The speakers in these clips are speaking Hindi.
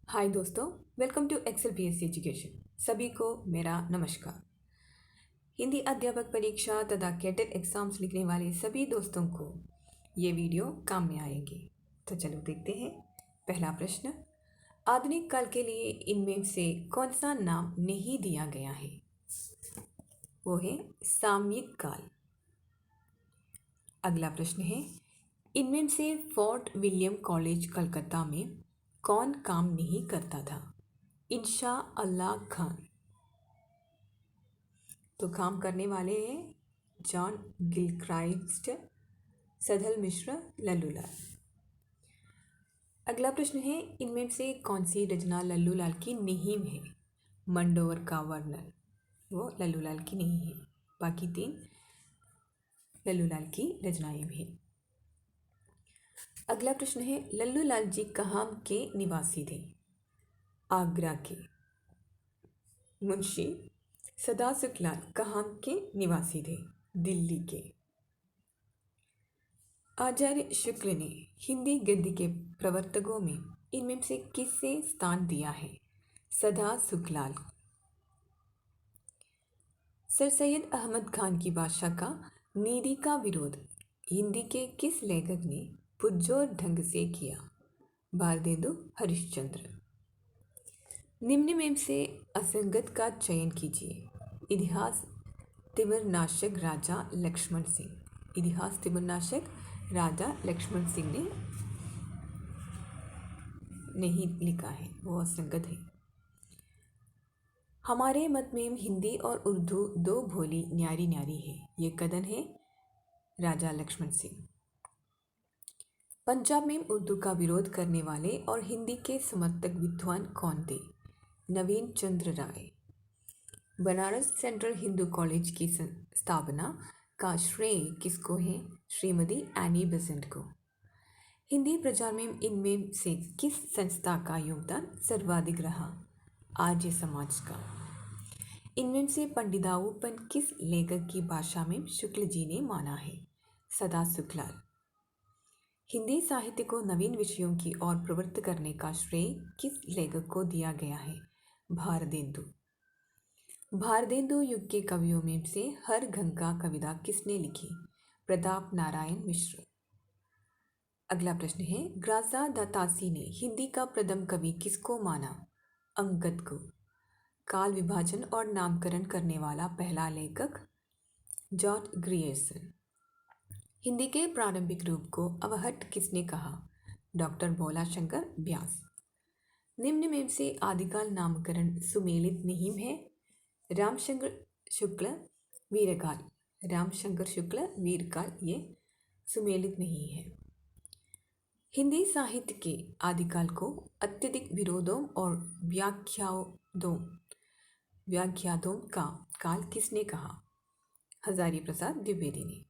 हाय दोस्तों, welcome to Excel PSC education. सभी को मेरा नमस्कार। हिंदी अध्यापक परीक्षा तथा कैडेट एग्जाम्स लिखने वाले सभी दोस्तों को ये वीडियो काम में आएंगे। तो चलो देखते हैं। पहला प्रश्न, आधुनिक काल के लिए इनमें से कौन सा नाम नहीं दिया गया है? वो है सामयिक काल। अगला प्रश्न है, इनमें से फोर्ट विलियम कॉलेज कलकत्ता में कौन काम नहीं करता था? इंशा अल्लाह खान। तो काम करने वाले हैं जॉन गिलक्राइस्ट, सधल मिश्र, लल्लूलाल। अगला प्रश्न है, इनमें से कौन सी रचना लल्लूलाल की नहीं है? मंडोर का वर्णन, वो लल्लूलाल की नहीं है। बाकी तीन लल्लूलाल की रचनाएं हैं। अगला प्रश्न है, लल्लूलाल जी कहाँ के निवासी थे? आगरा के। मुंशी सदाशिवलाल कहाँ के निवासी थे? दिल्ली के। आचार्य शुक्ल ने हिंदी गद्य के प्रवर्तकों में इनमें से किसे स्थान दिया है? सदाशिवलाल। सर सैयद अहमद खान की भाषा का नीति का विरोध हिंदी के किस लेखक ने पुरजोर ढंग से किया? भारतेंदु हरिश्चंद्र। निम्न में से असंगत का चयन कीजिए। इतिहास तिमिरनाशक राजा लक्ष्मण सिंह। इतिहास तिमिरनाशक राजा लक्ष्मण सिंह ने नहीं लिखा है, वो असंगत है। हमारे मत में हिंदी और उर्दू दो भोली न्यारी न्यारी है, ये कथन है राजा लक्ष्मण सिंह। पंजाब में उर्दू का विरोध करने वाले और हिंदी के समर्थक विद्वान कौन थे? नवीन चंद्र राय। बनारस सेंट्रल हिंदू कॉलेज की स्थापना का श्रेय किसको है? श्रीमती एनी बेसेंट को। हिंदी प्रचार में इनमें से किस संस्था का योगदान सर्वाधिक रहा? आर्य समाज का। इनमें से पंडिताऊपन किस लेखक की भाषा में शुक्ल जी ने माना है? सदाशिवलाल। हिंदी साहित्य को नवीन विषयों की ओर प्रवृत्त करने का श्रेय किस लेखक को दिया गया है? भारतेंदु। भारतेंदु युग के कवियों में से हर घंघा कविता किसने लिखी? प्रताप नारायण मिश्र। अगला प्रश्न है, ग्रासा दातासी ने हिंदी का प्रथम कवि किसको माना? अंगद को। काल विभाजन और नामकरण करने वाला पहला लेखक जॉर्ज ग्रियर्सन। हिंदी के प्रारंभिक रूप को अवहट्ट किसने कहा? डॉक्टर भोलाशंकर व्यास। निम्न में से आदिकाल नामकरण सुमेलित नहीं है? रामशंकर शुक्ल वीरकाल। रामशंकर शुक्ल वीरकाल ये सुमेलित नहीं है। हिंदी साहित्य के आदिकाल को अत्यधिक विरोधों और व्याख्यातों का काल किसने कहा? हजारी प्रसाद द्विवेदी ने।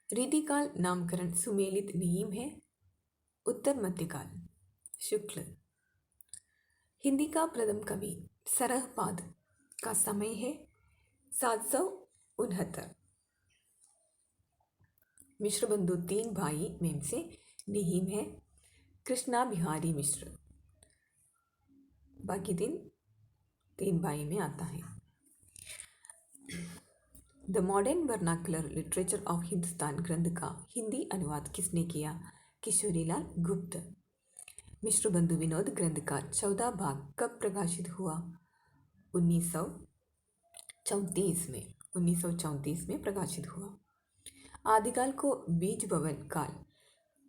रीतिकाल नामकरण सुमेलित नहीं है? उत्तर मध्यकाल। शुक्ल। हिंदी का प्रथम कवि सरहपाद का समय है 769। मिश्र बंधु तीन भाई में से नहीं है? कृष्णा बिहारी मिश्र। बाकी तीन भाई में आता है। The modern vernacular literature of Hindustan ग्रंथ का हिंदी अनुवाद किसने किया? किशोरीलाल गुप्त। मिश्र बंधु विनोद ग्रंथ का 14 भाग कब प्रकाशित हुआ? 1934 में प्रकाशित हुआ। आदिकाल को बीज भवन काल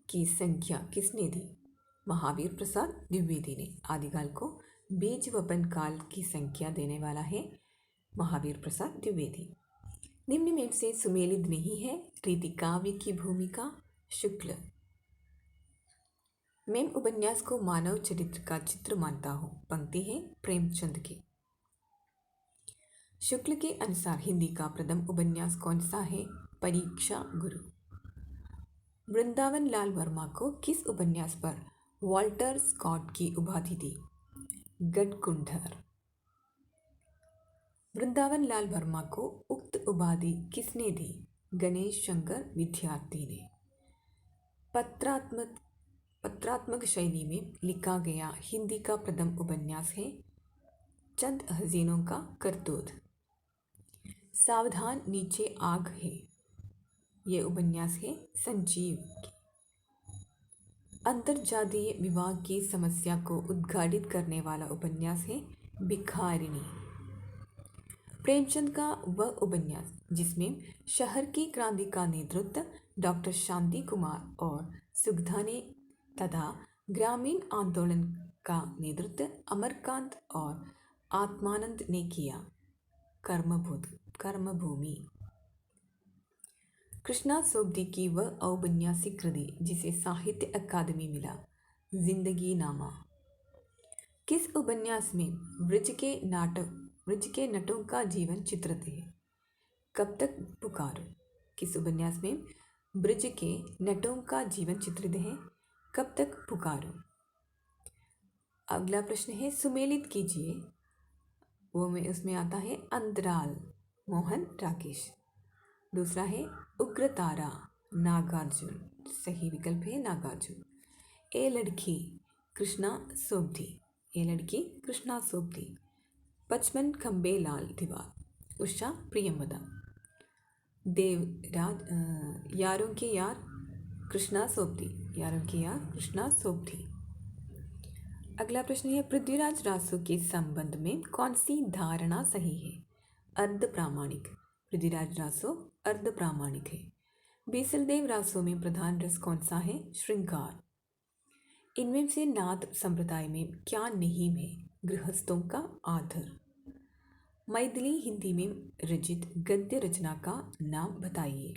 की संख्या किसने दी? महावीर प्रसाद द्विवेदी ने। आदिकाल को बीज वपन काल की संख्या देने वाला है महावीर प्रसाद द्विवेदी। निम्न में से सुमेलित नहीं है? रीति काव्य की भूमिका। शुक्ल। मैं उपन्यास को मानव चरित्र का चित्र मानता हूँ, पंक्ति है प्रेमचंद की। शुक्ल के अनुसार हिंदी का प्रथम उपन्यास कौन सा है? परीक्षा गुरु। वृंदावन लाल वर्मा को किस उपन्यास पर वॉल्टर स्कॉट की उपाधि दी? गढ़कुंडर। वृंदावन लाल वर्मा को उक्त उपाधि किसने दी? गणेश शंकर विद्यार्थी ने। पत्रात्मक शैली में लिखा गया हिंदी का प्रथम उपन्यास है चंद हसीनों का करतूत। सावधान नीचे आग है, ये उपन्यास है संजीव की। अंतर्जातीय विवाह की समस्या को उद्घाटित करने वाला उपन्यास है भिखारिणी। प्रेमचंद का वह उपन्यास जिसमें शहर की क्रांति का नेतृत्व डॉक्टर शांति कुमार और सुगधा ने तथा ग्रामीण आंदोलन का नेतृत्व अमरकांत और आत्मानंद ने किया, कर्मभूमि। कृष्णा सोबती की वह औपन्यासिक कृति जिसे साहित्य अकादमी मिला, जिंदगी नामा। किस उपन्यास में ब्रज के नटों का जीवन चित्रित है, कब तक पुकारो। किस उपन्यास में ब्रज के नटों का जीवन चित्रित है, कब तक पुकारो। अगला प्रश्न है सुमेलित कीजिए, वो में उसमें आता है अंतराल, मोहन राकेश। दूसरा है उग्रतारा, नागार्जुन, सही विकल्प है नागार्जुन। ए लड़की कृष्णा सोबती, ए लड़की कृष्णा सोबती। 55 खंबे लाल दीवार, उषा प्रियंवदा। देवराज यारों के यार कृष्णा सोबती, यारों के यार कृष्णा सोबती। अगला प्रश्न है पृथ्वीराज रासो के संबंध में कौन सी धारणा सही है, अर्ध प्रामाणिक। पृथ्वीराज रासो अर्ध प्रामाणिक है। बीसलदेव रासो में प्रधान रस कौन सा है, श्रृंगार। इनमें से नाथ संप्रदाय में क्या निहिम है, गृहस्थों का आदर। मैथिली हिंदी में रचित गद्य रचना का नाम बताइए,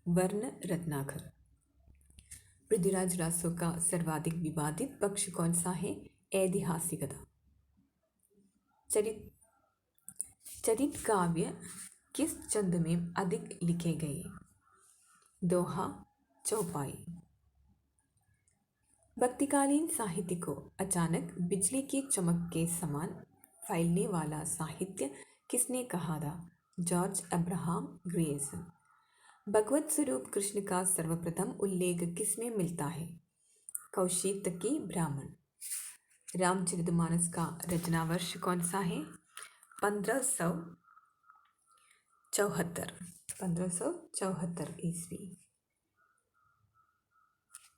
वर्ण रत्नाकर। पृथ्वीराज रासो का सर्वाधिक विवादित पक्ष कौन सा है, ऐतिहासिकता। चरित काव्य किस छंद में अधिक लिखे गए, दोहा चौपाई। भक्तिकालीन साहित्य को अचानक बिजली की चमक के समान फैलने वाला साहित्य किसने कहा था, जॉर्ज अब्राहम ग्रियर्सन। भगवत स्वरूप कृष्ण का सर्वप्रथम उल्लेख किसमें मिलता है, कौशिकी ब्राह्मण। रामचरितमानस का रचना वर्ष कौन सा है, 1574 ईस्वी।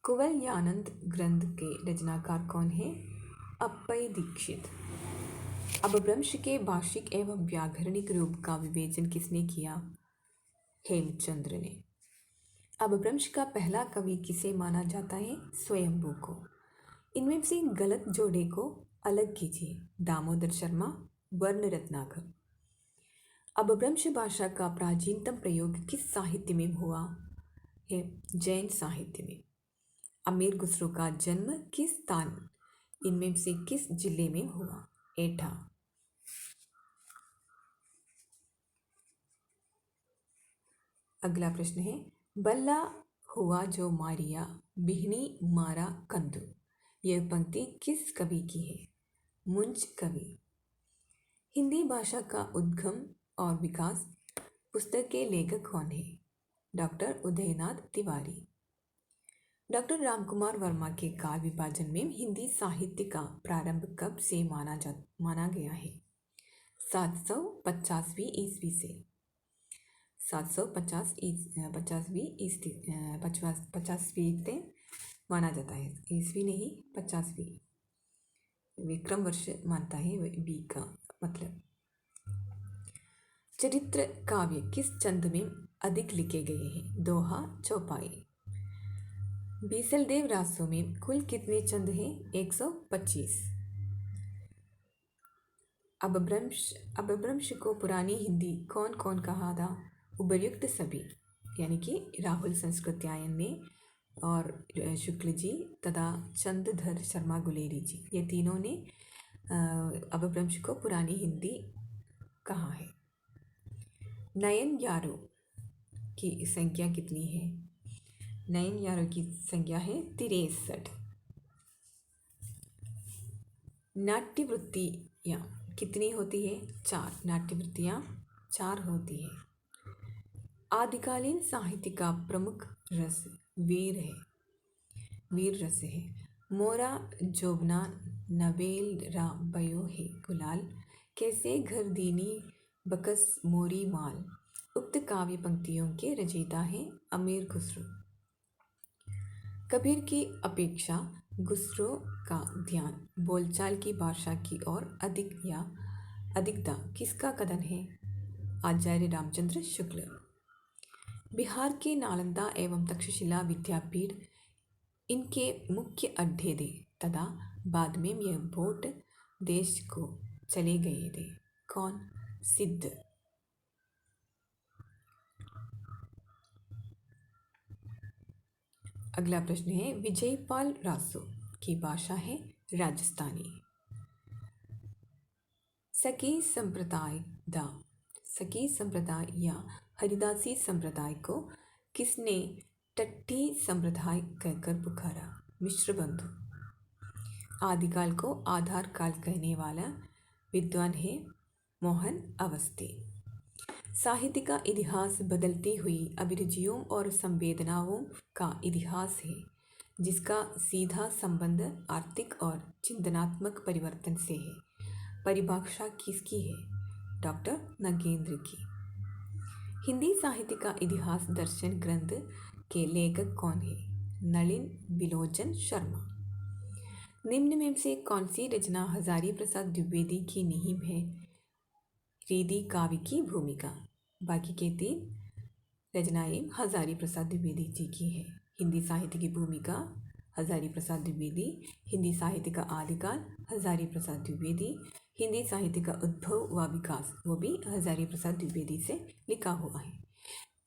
कुवलयानंद ग्रंथ के रचनाकार कौन है, अप्पय दीक्षित। अपभ्रंश के भाषिक एवं व्याकरणिक रूप का विवेचन किसने किया, हेमचंद्र ने। अपभ्रंश का पहला कवि किसे माना जाता है, स्वयंभू को। इनमें से गलत जोड़े को अलग कीजिए, दामोदर शर्मा, वर्ण रत्नाकर। अपभ्रंश भाषा का प्राचीनतम प्रयोग किस साहित्य में हुआ है, जैन साहित्य में। अमीर खुसरो का जन्म किस स्थान, इनमें से किस जिले में हुआ, एटा। अगला प्रश्न है बल्ला हुआ जो मारिया बिहनी मारा कंदू, यह पंक्ति किस कवि की है, मुंज कवि। हिंदी भाषा का उद्गम और विकास पुस्तक के लेखक कौन है, डॉक्टर उदयनाथ तिवारी। डॉक्टर रामकुमार वर्मा के काल विभाजन में हिंदी साहित्य का प्रारंभ कब से माना गया है, 750वीं ईस्वी से। 750वीं से माना जाता है, ईस्वी नहीं 50वीं। विक्रम वर्ष मानता है बी का मतलब। चरित्र काव्य किस छंद में अधिक लिखे गए हैं, दोहा चौपाई। बीसलदेव रासो में कुल कितने छंद हैं, 125। अपभ्रंश को पुरानी हिंदी कौन कौन कहा था, उपर्युक्त सभी, यानी कि राहुल संस्कृत्यायन ने और शुक्ल जी तथा चंद्रधर शर्मा गुलेरी जी, ये तीनों ने अपभ्रंश को पुरानी हिंदी कहा है। नयन यारों की संख्या कितनी है, नयन यारों की संख्या है 63। नाट्यवृत्तियाँ कितनी होती है, 4 नाट्यवृत्तियाँ 4 होती है। आदिकालीन साहित्य का प्रमुख रस वीर रस है। मोरा जोबना नवेल रा बयो है गुलाल, कैसे घर दीनी बकस मोरी माल। उक्त काव्य पंक्तियों के रचयिता हैं अमीर खुसरो। कबीर की अपेक्षा खुसरो का ध्यान बोलचाल की भाषा की ओर अधिक या अधिकता किसका कथन है? आचार्य रामचंद्र शुक्ल। बिहार के नालंदा एवं तक्षशिला विद्यापीठ इनके मुख्य अड्डे थे तथा बाद में यह भोट देश को चले गए थे। कौन? सिद्ध। अगला प्रश्न है, विजयपाल रासो की भाषा है राजस्थानी। सखी संप्रदाय या हरिदासी संप्रदाय को किसने टट्टी संप्रदाय कहकर पुकारा? मिश्र बंधु। आदिकाल को आधार काल कहने वाला विद्वान है मोहन अवस्थी। साहित्य का इतिहास बदलती हुई अभिरुचियों और संवेदनाओं का इतिहास है, जिसका सीधा संबंध आर्थिक और चिंतनात्मक परिवर्तन से है। परिभाषा किसकी है? डॉक्टर नगेंद्र की। हिंदी साहित्य का इतिहास दर्शन ग्रंथ के लेखक कौन है? नलिन बिलोचन शर्मा। निम्न में से कौन सी रचना हजारी प्रसाद द्विवेदी की नींव है? रीति काव्य की भूमिका। बाकी के 3 रचनाएं हजारी प्रसाद द्विवेदी जी की है। हिंदी साहित्य की भूमिका हजारी प्रसाद द्विवेदी, हिंदी साहित्य का आदिकाल हजारी प्रसाद द्विवेदी, हिंदी साहित्य का उद्भव व विकास वो भी हजारी प्रसाद द्विवेदी से लिखा हुआ है।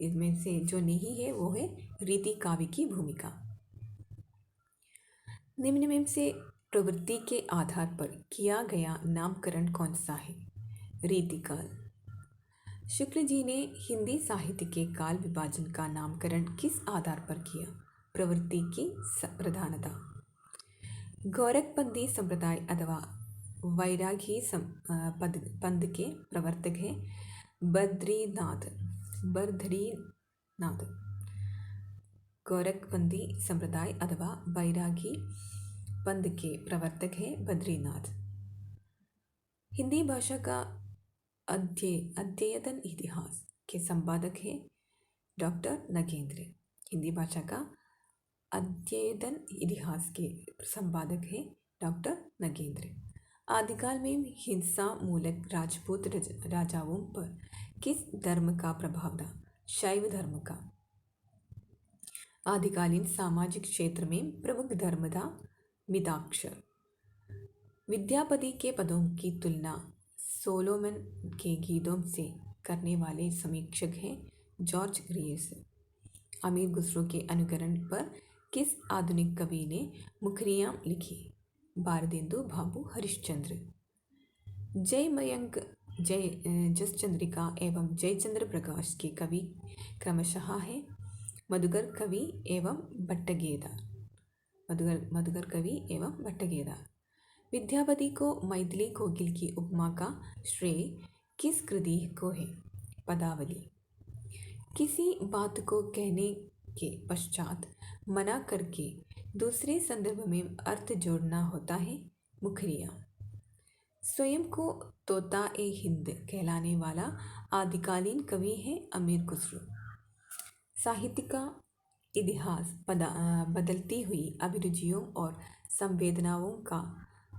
इसमें से जो नहीं है वो है रीति काव्य की भूमिका। निम्न में से प्रवृत्ति के आधार पर किया गया नामकरण कौन सा है? रीतिकाल। शुक्ल जी ने हिंदी साहित्य के काल विभाजन का नामकरण किस आधार पर किया? प्रवृत्ति की प्रधानता। गौरखपंथी संप्रदाय अथवा वैरागी पंथ के प्रवर्तक हैं बद्रीनाथ। गौरखपंथी संप्रदाय अथवा वैरागी पंथ के प्रवर्तक हैं बद्रीनाथ। हिंदी भाषा का अध्ययन इतिहास के संपादक हैं डॉक्टर नगेंद्र। हिंदी भाषा का अध्ययन इतिहास के संपादक हैं डॉक्टर नगेंद्र। आदिकाल में हिंसा मूलक राजपूत राजाओं पर किस धर्म का प्रभाव था? शैव धर्म का। आदिकालीन सामाजिक क्षेत्र में प्रमुख धर्म था मिताक्षर। विद्यापति के पदों की तुलना सोलोमन के गीतों से करने वाले समीक्षक हैं जॉर्ज ग्रेस। अमीर खुसरो के अनुकरण पर किस आधुनिक कवि ने मुखरियाँ लिखी? भारतेंदु बाबू हरिश्चंद्र। जय मयंक, जसचंद्रिका एवं जयचंद्र प्रकाश के कवि क्रमशः हैं मधुकर कवि एवं भट्टगेदार। मधुकर कवि एवं भट्टगेदार। विद्यापति को मैथिली कोकिल की उपमा का श्रेय किस कृति को है? पदावली। किसी बात को कहने के पश्चात मना करके दूसरे संदर्भ में अर्थ जोड़ना होता है मुखरिया। स्वयं को तोता ए हिंद कहलाने वाला आदिकालीन कवि है अमीर खुसरो। साहित्य का इतिहास बदलती हुई अभिरुचियों और संवेदनाओं का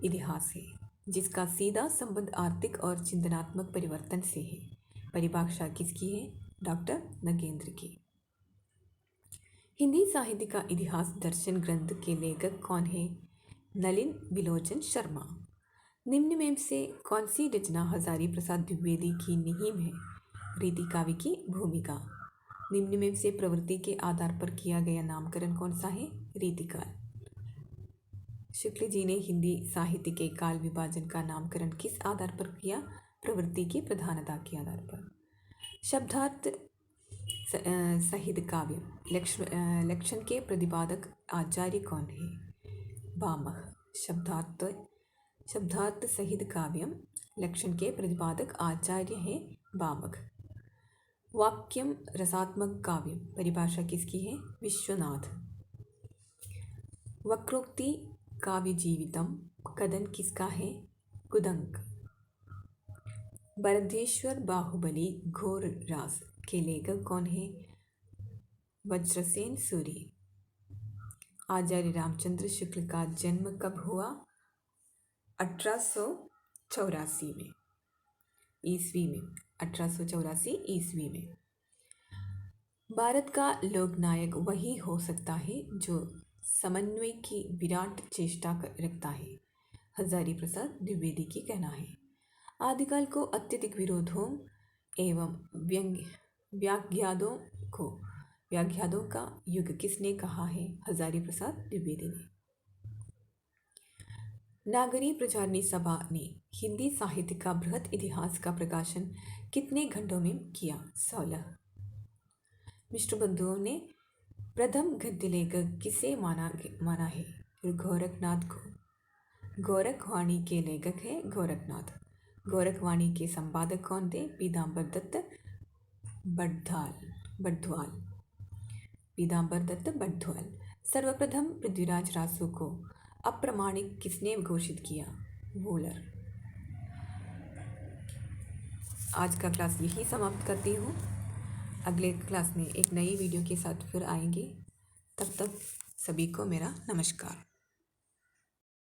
इतिहास है, जिसका सीधा संबंध आर्थिक और चिंतनात्मक परिवर्तन से है। परिभाषा किसकी है? डॉक्टर नगेंद्र की। हिंदी साहित्य का इतिहास दर्शन ग्रंथ के लेखक कौन है? नलिन बिलोचन शर्मा। निम्न में से कौन सी रचना हजारी प्रसाद द्विवेदी की नींव है? रीति काव्य की भूमिका। निम्न में से प्रवृत्ति के आधार पर किया गया नामकरण कौन सा है? रीतिकाल। शुक्ल जी ने हिंदी साहित्य के काल विभाजन का नामकरण किस आधार पर किया? प्रवृत्ति की प्रधानता के आधार पर। शब्दार्थ सहित काव्य लक्षण के प्रतिपादक आचार्य कौन है? भामह। शब्दार्थ सहित काव्यम लक्षण के प्रतिपादक आचार्य है भामह। वाक्यम रसात्मक काव्य परिभाषा किसकी है? विश्वनाथ। वक्रोक्ति काव्य जीवितम कदन किसका है? कुदंक। भरतेश्वर बाहुबली घोर रास के लेखक कौन है? वज्रसेन सूरी। आचार्य रामचंद्र शुक्ल का जन्म कब हुआ? 1884 में, ईस्वी में, 1884 ईस्वी में। भारत का लोकनायक वही हो सकता है जो समन्वय की विराट चेष्टा रखता है, हजारी प्रसाद द्विवेदी की कहना है। आदिकाल को अत्यधिक विरोधों एवं व्याख्यादों का युग किसने कहा है? हजारी प्रसाद द्विवेदी ने। नागरी प्रचारणी सभा ने हिंदी साहित्य का बृहत इतिहास का प्रकाशन कितने घंटों में किया? 16। मिश्र बंधुओं ने प्रथम गद्य लेखक किसे माना है? गोरखनाथ को। गोरखवाणी के लेखक है गोरखनाथ। गोरखवाणी के संपादक कौन थे? पीताम्बर दत्त बड़ध्वाल। पीताम्बर दत्त बड़ध्वाल। सर्वप्रथम पृथ्वीराज रासो को अप्रामाणिक किसने घोषित किया? वोलर। आज का क्लास यही समाप्त करती हूँ। अगले क्लास में एक नई वीडियो के साथ फिर आएंगे। तब तक सभी को मेरा नमस्कार।